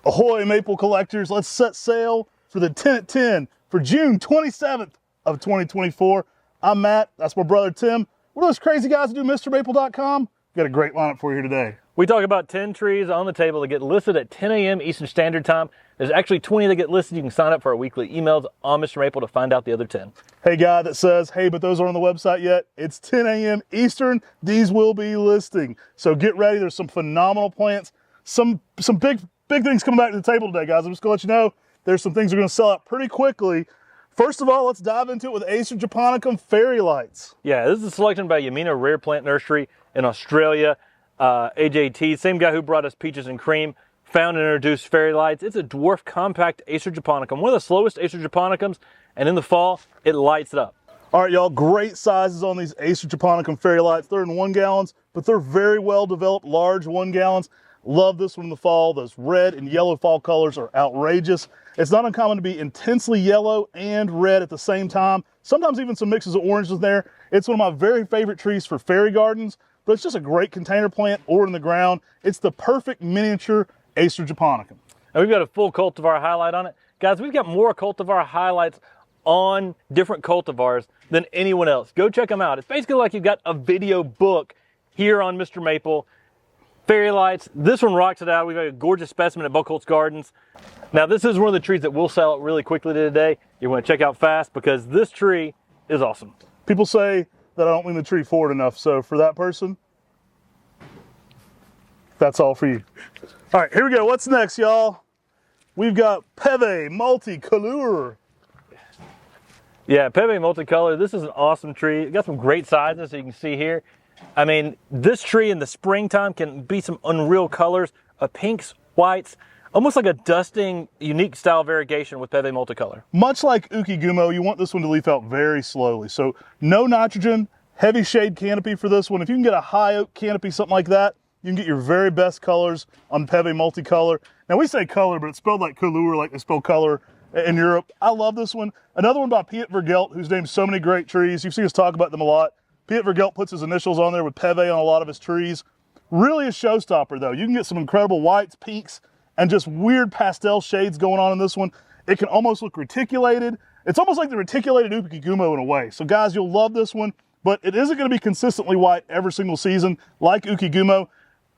Ahoy maple collectors, let's set sail for the 10 at 10 for June 27th of 2024. I'm Matt, that's my brother Tim. We're those crazy guys who do MrMaple.com. Got a great lineup for you here today. We talk about 10 trees on the table that get listed at 10 a.m. Eastern Standard Time. There's actually 20 that get listed. You can sign up for our weekly emails on Mr. Maple to find out the other 10. Hey guy that says, hey, but those aren't on the website yet. It's 10 a.m. Eastern. These will be listing. So get ready. There's some phenomenal plants. Some big things coming back to the table today, guys. I'm just gonna let you know there's some things that are gonna sell out pretty quickly. First of all, let's dive into it with Acer japonicum fairy lights. Yeah, this is a selection by Yamina Rare Plant Nursery in Australia. AJT, same guy who brought us Peaches and Cream, found and introduced fairy lights. It's a dwarf compact Acer japonicum, one of the slowest Acer japonicums, and in the fall, it lights it up. All right, y'all, great sizes on these Acer japonicum fairy lights. They're in 1 gallons, but they're very well developed, large 1 gallons. Love this one in the fall. Those red and yellow fall colors are outrageous. It's not uncommon to be intensely yellow and red at the same time. Sometimes even some mixes of oranges in there. It's one of my very favorite trees for fairy gardens, but it's just a great container plant or in the ground. It's the perfect miniature Acer japonicum. And we've got a full cultivar highlight on it. Guys, we've got more cultivar highlights on different cultivars than anyone else. Go check them out. It's basically like you've got a video book here on Mr. Maple. Fairy lights, this one rocks it out. We've got a gorgeous specimen at Buckholtz Gardens. Now this is one of the trees that will sell out really quickly today. You want to check out fast because this tree is awesome. People say that I don't lean the tree forward enough, so for that person, that's all for you. All right, here we go. What's next, y'all? We've got Peevy Multicolor. Yeah, Peevy Multicolor. This is an awesome tree. It got some great sizes, so you can see here. I mean, this tree in the springtime can be some unreal colors of pinks, whites, almost like a dusting, unique style variegation with Peevy Multicolor. Much like Ukigumo, you want this one to leaf out very slowly. So no nitrogen, heavy shade canopy for this one. If you can get a high oak canopy, something like that, you can get your very best colors on Peevy Multicolor. Now we say color, but it's spelled like couleur, like they spell color in Europe. I love this one. Another one by Piet Vergelt, who's named so many great trees. You've seen us talk about them a lot. Piet Vergelt puts his initials on there with Peevy on a lot of his trees. Really a showstopper though. You can get some incredible whites, pinks, and just weird pastel shades going on in this one. It can almost look reticulated. It's almost like the reticulated Ukigumo in a way. So guys, you'll love this one, but it isn't gonna be consistently white every single season like Ukigumo.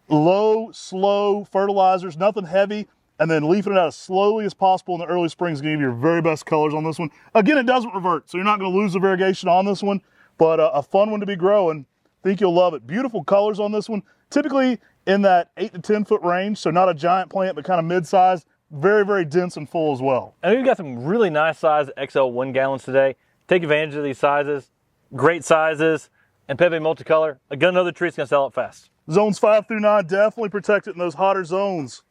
Low, slow fertilizers, nothing heavy, and then leafing it out as slowly as possible in the early spring is gonna give you your very best colors on this one. Again, it doesn't revert, so you're not gonna lose the variegation on this one, but a fun one to be growing. Think you'll love it. Beautiful colors on this one. Typically in that 8 to 10 foot range, so not a giant plant, but kind of mid-sized, very, very dense and full as well. And we've got some really nice size XL 1 gallons today. Take advantage of these sizes, great sizes, and Peevy Multicolor. Again, another tree that's gonna sell out fast. Zones 5 through 9, definitely protect it in those hotter zones.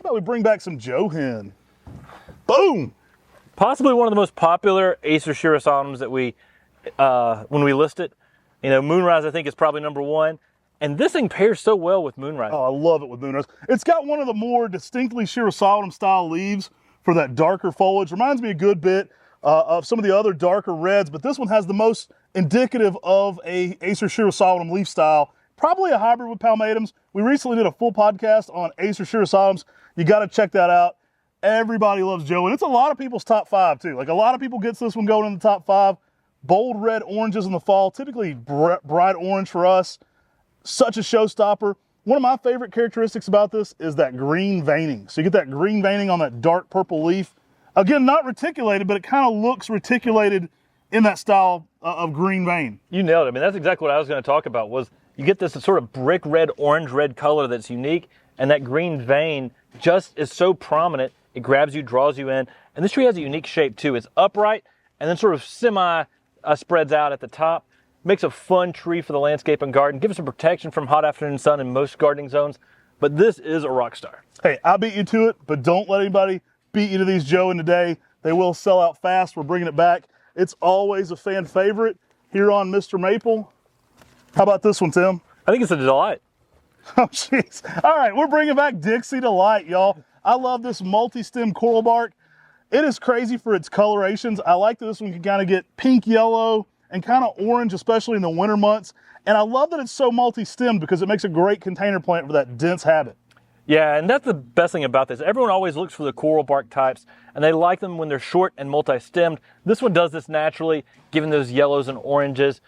How about we bring back some Joeboom? Boom! Possibly one of the most popular Acer Shirosonums that we, when we list it. You know, Moonrise I think is probably #1. And this thing pairs so well with Moonrise. Oh, I love it with Moonrise. It's got one of the more distinctly Shirosonum style leaves for that darker foliage. Reminds me a good bit of some of the other darker reds, but this one has the most indicative of a Acer Shirosonum leaf style. Probably a hybrid with palmatums. We recently did a full podcast on Acer Shirosonums. You got to check that out. Everybody loves Joe, and it's a lot of people's top 5 too. Like a lot of people gets this one going in the top 5. Bold red oranges in the fall, typically bright orange for us. Such a showstopper. One of my favorite characteristics about this is that green veining. So you get that green veining on that dark purple leaf. Again, not reticulated, but it kind of looks reticulated in that style of green vein. You nailed it. I mean, that's exactly what I was going to talk about was you get this sort of brick red, orange red color that's unique, and that green vein just is so prominent. It grabs you, draws you in, and this tree has a unique shape too. It's upright and then sort of semi spreads out at the top. Makes a fun tree for the landscape and garden. Gives some protection from hot afternoon sun in most gardening zones, but this is a rock star. Hey, I beat you to it, but don't let anybody beat you to these Joe in today. They will sell out fast. We're bringing it back. It's always a fan favorite here on Mr. Maple. How about this one, Tim? I think it's a delight. Oh, jeez. All right, we're bringing back Dixie Delight, y'all. I love this multi-stem coral bark. It is crazy for its colorations. I like that this one can kind of get pink, yellow, and kind of orange, especially in the winter months. And I love that it's so multi-stemmed because it makes a great container plant for that dense habit. Yeah, and that's the best thing about this. Everyone always looks for the coral bark types, and they like them when they're short and multi-stemmed. This one does this naturally, giving those yellows and oranges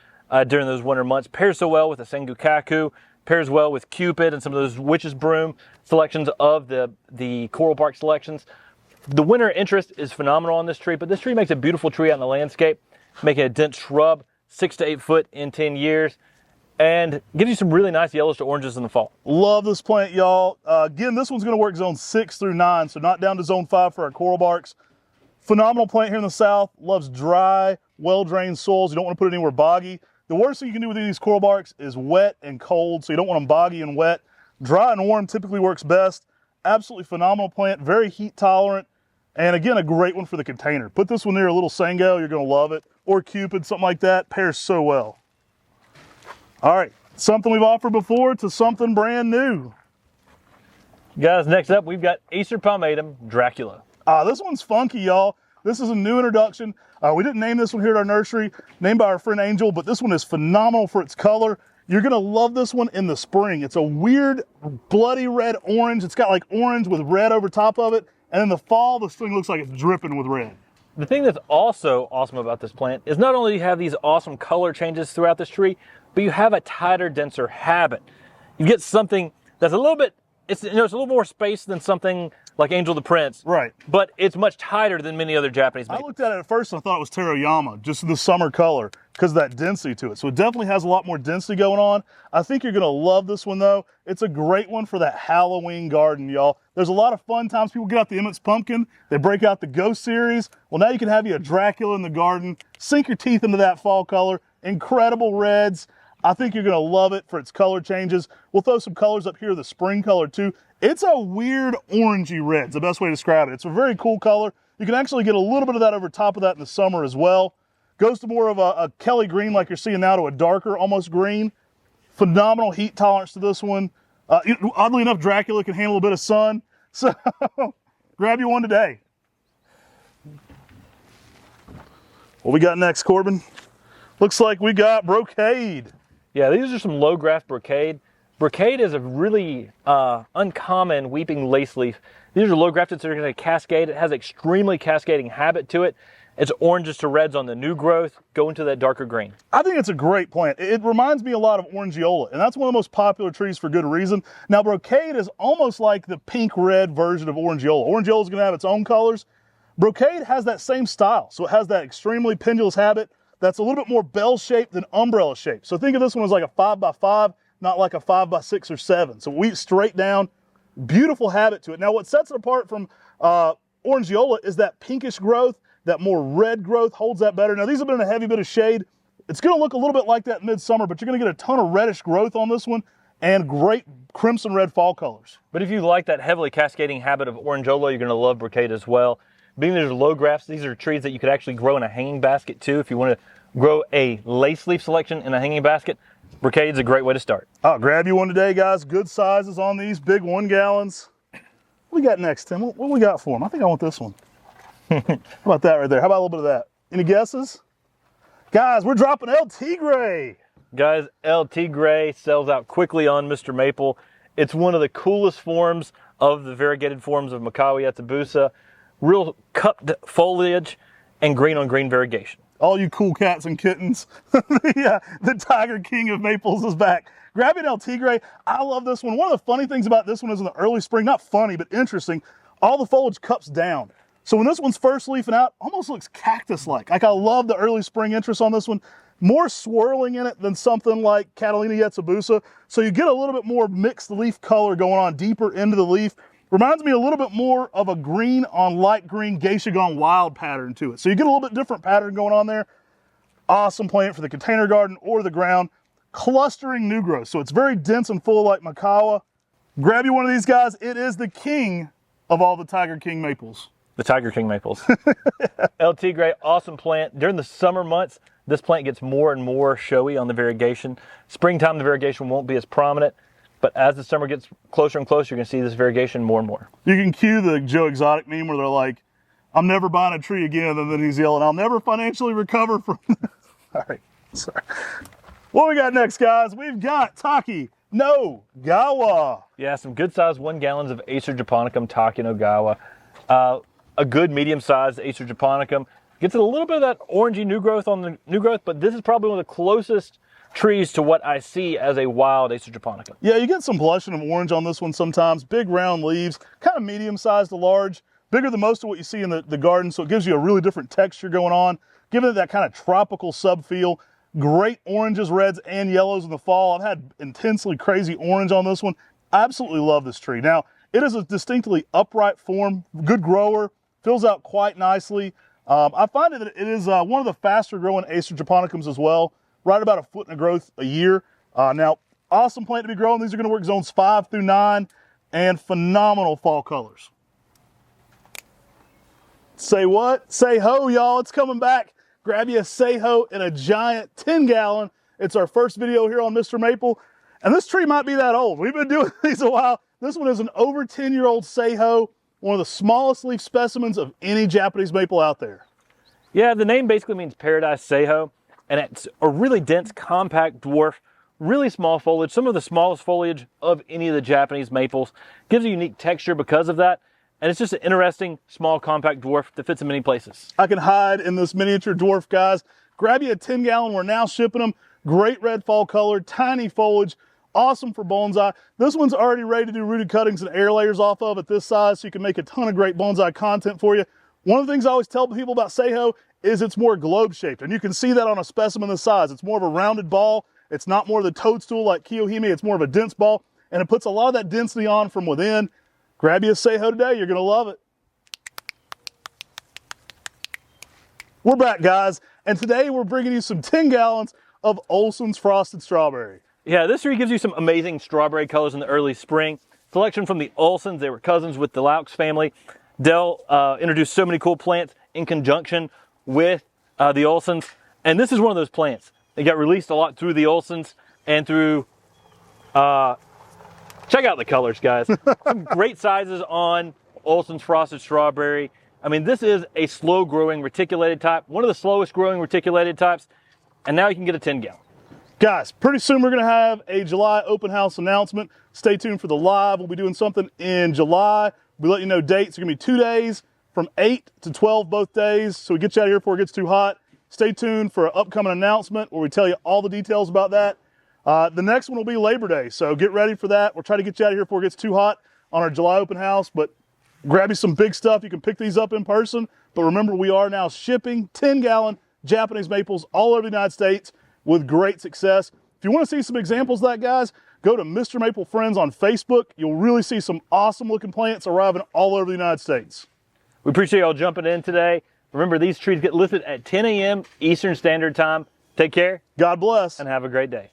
during those winter months. Pairs so well with the Sengokaku, pairs well with Cupid and some of those witch's broom selections of the coral bark selections. The winter interest is phenomenal on this tree, but this tree makes a beautiful tree out in the landscape, making a dense shrub, 6 to 8 foot in 10 years. And gives you some really nice yellows to oranges in the fall. Love this plant, y'all. Again, this one's going to work zone 6 through 9, so not down to zone 5 for our coral barks. Phenomenal plant here in the south. Loves dry, well-drained soils. You don't want to put it anywhere boggy. The worst thing you can do with these coral barks is wet and cold, so you don't want them boggy and wet. Dry and warm typically works best. Absolutely phenomenal plant, very heat tolerant, and again, a great one for the container. Put this one near a little Sango, you're going to love it, or Cupid, something like that. Pairs so well. All right, something we've offered before to something brand new. Guys, next up, we've got Acer Pomatum Dracula. This one's funky, y'all. This is a new introduction. We didn't name this one here at our nursery, named by our friend Angel, but this one is phenomenal for its color. You're gonna love this one in the spring. It's a weird, bloody red orange. It's got like orange with red over top of it. And in the fall, this thing looks like it's dripping with red. The thing that's also awesome about this plant is not only do you have these awesome color changes throughout this tree, but you have a tighter, denser habit. You get something that's a little bit, it's a little more space than something like Angel the Prince. Right. But it's much tighter than many other Japanese maples. I looked at it at first and I thought it was Teroyama, just the summer color, because of that density to it. So it definitely has a lot more density going on. I think you're gonna love this one though. It's a great one for that Halloween garden, y'all. There's a lot of fun times. People get out the Emmett's Pumpkin, they break out the Ghost series. Well, now you can have you a Dracula in the garden, sink your teeth into that fall color, incredible reds. I think you're gonna love it for its color changes. We'll throw some colors up here, the spring color too. It's a weird orangey red, it's the best way to describe it. It's a very cool color. You can actually get a little bit of that over top of that in the summer as well. Goes to more of a Kelly green like you're seeing now to a darker, almost green. Phenomenal heat tolerance to this one. Oddly enough, Dracula can handle a bit of sun. So grab you one today. What we got next, Corbin? Looks like we got Brocade. Yeah, these are some low graft Brocade. Brocade is a really uncommon weeping lace leaf. These are low grafted, so they're going to cascade. It has extremely cascading habit to it. It's oranges to reds on the new growth, go into that darker green. I think it's a great plant. It reminds me a lot of Orangiola, and that's one of the most popular trees for good reason. Now, Brocade is almost like the pink-red version of Orangiola. Orangiola is going to have its own colors. Brocade has that same style, so it has that extremely pendulous habit that's a little bit more bell-shaped than umbrella-shaped. So think of this one as like a 5x5, not like a 5x6 or 7. So we straight down, beautiful habit to it. Now, what sets it apart from Orangiola is that pinkish growth, that more red growth holds that better. Now, these have been in a heavy bit of shade. It's going to look a little bit like that midsummer, but you're going to get a ton of reddish growth on this one and great crimson red fall colors. But if you like that heavily cascading habit of Orangiola, you're going to love Brocade as well. Being these are low grafts, these are trees that you could actually grow in a hanging basket too. If you want to grow a lace leaf selection in a hanging basket, Brocade's a great way to start. I'll grab you one today, guys. Good sizes on these, big 1 gallons. What we got next, Tim? What we got for them? I think I want this one. How about that right there? How about a little bit of that? Any guesses? Guys, we're dropping El Tigre. Guys, El Tigre sells out quickly on Mr. Maple. It's one of the coolest forms of the variegated forms of Makawi Yatsubusa. Real cupped foliage and green on green variegation. All you cool cats and kittens. Yeah, the Tiger King of Maples is back. Grab an El Tigre. I love this one. One of the funny things about this one is in the early spring, not funny, but interesting, all the foliage cups down. So when this one's first leafing out, almost looks cactus-like. Like I love the early spring interest on this one. More swirling in it than something like Catalina Yatsubusa. So you get a little bit more mixed leaf color going on deeper into the leaf. Reminds me a little bit more of a green on light green Geisha Gone Wild pattern to it. So you get a little bit different pattern going on there. Awesome plant for the container garden or the ground. Clustering new growth. So it's very dense and full like Makawa. Grab you one of these guys. It is the king of all the Tiger King maples. The Tiger King maples. El Tigre, awesome plant. During the summer months, this plant gets more and more showy on the variegation. Springtime, the variegation won't be as prominent, but as the summer gets closer and closer, you're gonna see this variegation more and more. You can cue the Joe Exotic meme where they're like, I'm never buying a tree again, and then he's yelling, I'll never financially recover from this. All right, sorry. What we got next, guys? We've got Taki Nogawa. Yeah, some good sized 1 gallons of Acer japonicum Taki Nogawa. A good medium sized Acer japonicum. Gets a little bit of that orangey new growth on the new growth, but this is probably one of the closest trees to what I see as a wild Acer japonicum. Yeah, you get some blushing of orange on this one sometimes. Big round leaves, kind of medium sized to large. Bigger than most of what you see in the garden, so it gives you a really different texture going on, giving it that kind of tropical sub feel. Great oranges, reds, and yellows in the fall. I've had intensely crazy orange on this one. I absolutely love this tree. Now, it is a distinctly upright form, good grower, fills out quite nicely. I find that it is one of the faster growing Acer japonicums as well, right about 1 foot in growth a year. Now, awesome plant to be growing. These are gonna work zones 5 through 9 and phenomenal fall colors. Say what? Seiho, y'all, it's coming back. Grab you a Seiho in a giant 10-gallon. It's our first video here on Mr. Maple. And this tree might be that old. We've been doing these a while. This one is an over 10-year-old Seiho, one of the smallest leaf specimens of any Japanese maple out there. Yeah, the name basically means paradise Seiho, and it's a really dense, compact dwarf, really small foliage, some of the smallest foliage of any of the Japanese maples. Gives a unique texture because of that, and it's just an interesting, small, compact dwarf that fits in many places. I can hide in this miniature dwarf, guys. Grab you a 10-gallon. We're now shipping them. Great red fall color, tiny foliage, awesome for bonsai. This one's already ready to do rooted cuttings and air layers off of at this size, so you can make a ton of great bonsai content for you. One of the things I always tell people about Seiho is it's more globe-shaped, and you can see that on a specimen this size. It's more of a rounded ball. It's not more of the toadstool like Kiyohime. It's more of a dense ball, and it puts a lot of that density on from within. Grab you a Seiho today. You're going to love it. We're back, guys, and today we're bringing you some 10 gallons of Olsons Frosted Strawberry. Yeah, this tree gives you some amazing strawberry colors in the early spring. Selection from the Olsons. They were cousins with the Laux family. Dell introduced so many cool plants in conjunction with the Olsons. And this is one of those plants. It got released a lot through the Olsons and through, check out the colors, guys. Some great sizes on Olson's Frosted Strawberry. I mean, this is a slow growing reticulated type, one of the slowest growing reticulated types. And now you can get a 10 gallon. Guys, pretty soon we're going to have a July open house announcement. Stay tuned for the live. We'll be doing something in July. We'll let you know dates. It's going to be 2 days from 8 to 12 both days. So we get you out of here before it gets too hot. Stay tuned for an upcoming announcement where we tell you all the details about that. The next one will be Labor Day. So get ready for that. We'll try to get you out of here before it gets too hot on our July open house. But grab you some big stuff. You can pick these up in person. But remember, we are now shipping 10-gallon Japanese maples all over the United States with great success. If you want to see some examples of that, guys, go to Mr. Maple Friends on Facebook. You'll really see some awesome looking plants arriving all over the United States. We appreciate y'all jumping in today. Remember, these trees get listed at 10 a.m. Eastern Standard Time. Take care. God bless. And have a great day.